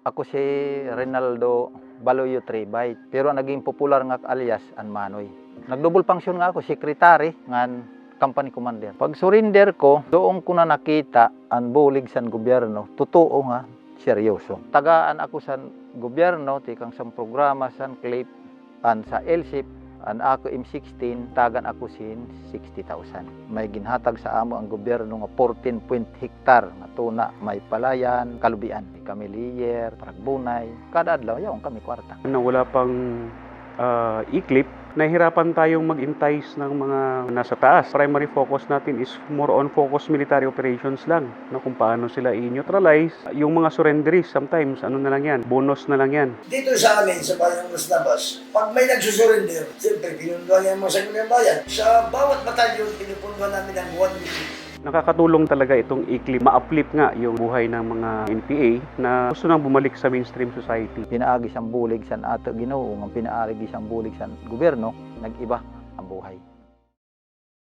Ako si Rinaldo Baloyo Tribay, pero naging popular nga alias Anmanoy. Nagdouble function nga ako, secretary ngan company commander. Pag surrender ko, doon ko na nakita ang bulig sa gobyerno, totoo nga, seryoso. Tagaan ako sa gobyerno, tikang sa programa, sa CLIP, an sa LSIP, an ako M16, tagan ako sin 60,000. May ginhatag sa amo ang gobyerno nga 14 hektar nga tuna, may palayan, kalubian, kami liyer, paragbunay, kada adlaw yaong kami kwarta. Nang wala pang e-clip, nahihirapan tayong mag-entice ng mga nasa taas. Primary focus natin is more on focus military operations lang, na kung paano sila i-neutralize. Yung mga surrenderies, sometimes, ano na lang yan, bonus na lang yan. Dito sa amin, sa Bayang Lusnabas, pag may nagsusurrender, siyempre, pinunduan niya mga sa bayan. Sa bawat batalyon, pinupunduan namin ang 1 million. Nakakatulong talaga itong e-clip. Ma-uplift nga yung buhay ng mga NPA na gusto nang bumalik sa mainstream society. Pinaagi siyang bulig sa ato Ginoo, nga pinaagi siyang bulig sa gobyerno, nag-iba ang buhay.